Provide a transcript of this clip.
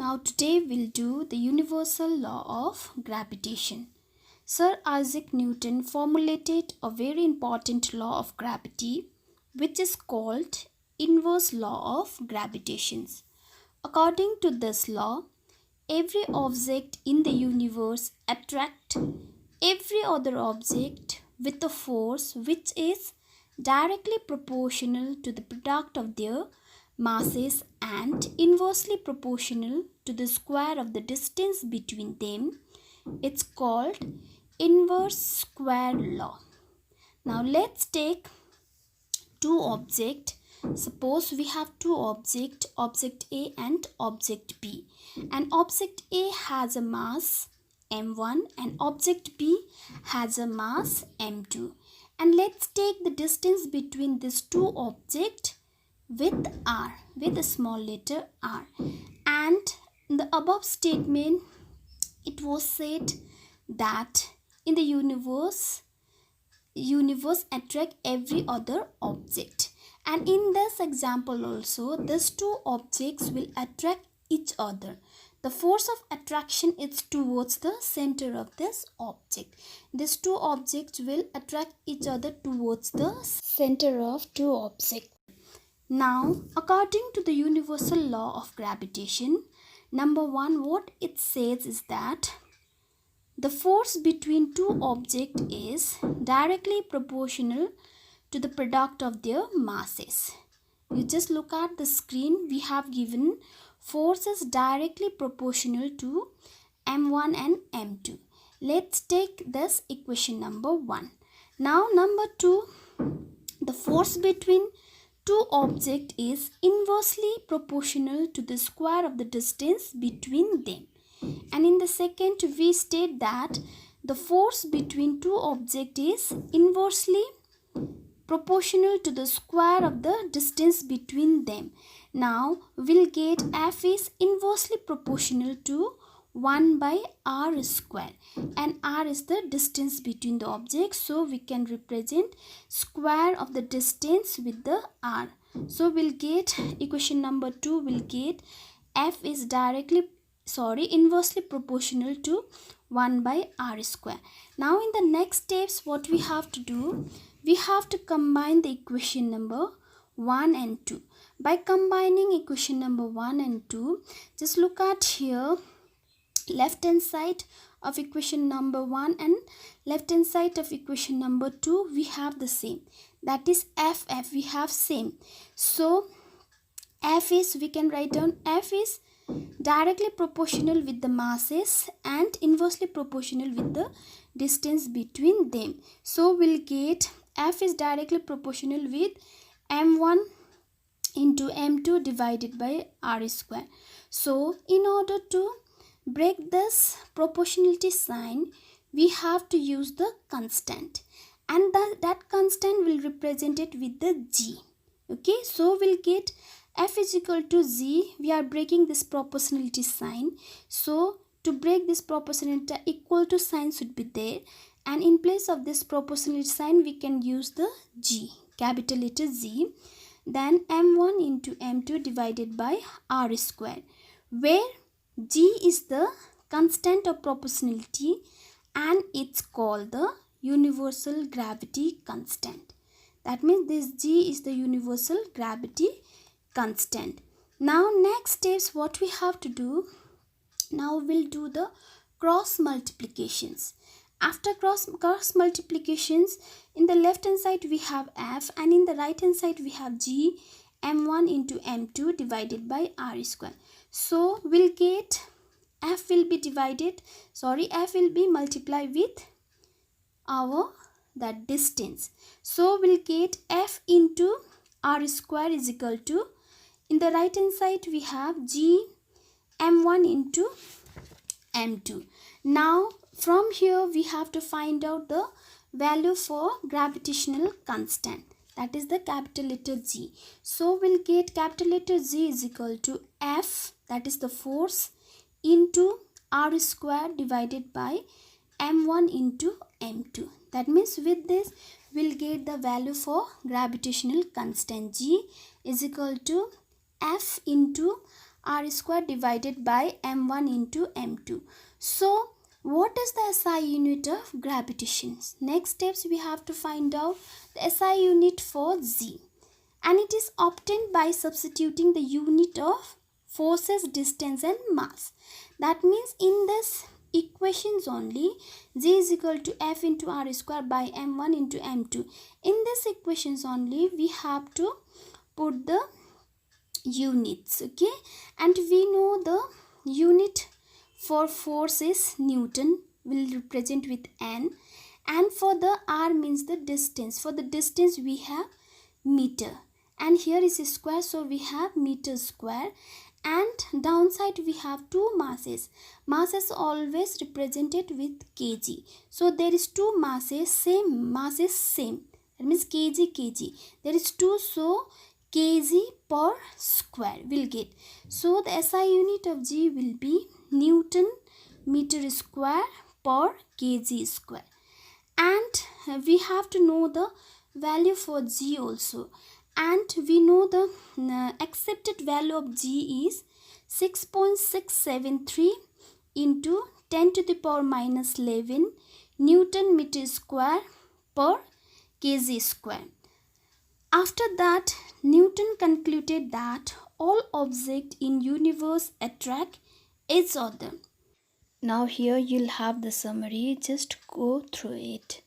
Now today we'll do the universal law of gravitation. Sir Isaac Newton formulated a very important law of gravity which is called inverse law of gravitation. According to this law, every object in the universe attracts every other object with a force which is directly proportional to the product of their masses and inversely proportional to the square of the distance between them. It's called inverse square law. Now let's take two objects. Suppose we have two objects, object A and object B. And object A has a mass m1 and object B has a mass m2. And let's take the distance between these two objects with r, with a small letter r. And in the above statement, it was said that in the universe attract every other object. And in this example also, these two objects will attract each other. The force of attraction is towards the center of this object. These two objects will attract each other towards the center of two objects. Now, according to the universal law of gravitation, number one, what it says is that the force between two objects is directly proportional to the product of their masses. You just look at the screen, we have given forces directly proportional to m1 and m2. Let's take this equation number 1. Now number 2, the force between two objects is inversely proportional to the square of the distance between them. And in the second, we state that the force between two objects is inversely proportional to the square of the distance between them. Now we'll get F is inversely proportional to 1 by r square, and r is the distance between the objects, so we can represent square of the distance with the r. So we'll get equation number 2, we'll get F is inversely proportional to 1 by r square. Now in the next steps, what we have to do, we have to combine the equation number 1 and 2. By combining equation number 1 and 2, just look at here, left hand side of equation number 1 and left hand side of equation number 2, we have the same. That is F, we have same. So F is, we can write down F is directly proportional with the masses and inversely proportional with the distance between them. So we'll get F is directly proportional with m1 into m2 divided by r square. So in order to break this proportionality sign, we have to use the constant, and that constant will represent it with the g. Okay, so we'll get F is equal to z. We are breaking this proportionality sign, so to break this proportionality, equal to sign should be there, and in place of this proportionality sign we can use the g, capital letter Z, then m1 into m2 divided by r square, where g is the constant of proportionality and it's called the universal gravity constant. That means this g is the universal gravity constant. Now next steps, what we have to do, now we'll do the cross multiplications. After cross multiplications, in the left hand side we have F and in the right hand side we have G, m1 into m2 divided by r square. So we'll get F will be multiplied with our that distance. So we'll get F into r square is equal to, in the right hand side we have G m1 into m2. Now from here we have to find out the value for gravitational constant, that is the capital letter G. So we'll get capital letter G is equal to F, that is the force, into r square divided by m1 into m2. That means with this we'll get the value for gravitational constant. G is equal to F into r square divided by m1 into m2. So what is the SI unit of gravitation? Next steps we have to find out the SI unit for G, and it is obtained by substituting the unit of forces, distance and mass. That means in this equations only, G is equal to F into R square by M1 into M2. In this equations only we have to put the units, okay? And we know the unit for force is Newton, will represent with N, and for the R means the distance. For the distance we have meter, and here is a square, so we have meter square, and downside we have two masses. Masses always represented with kg, so there is two masses, same masses, same, that means kg, there is two, so kg per square will get. So the SI unit of G will be Newton meter square per kg square. And we have to know the value for G also, and we know the accepted value of G is 6.673 into 10 to the power minus 11 Newton meter square per kg square. After that, Newton concluded that all objects in universe attract each other. Now here you'll have the summary, just go through it.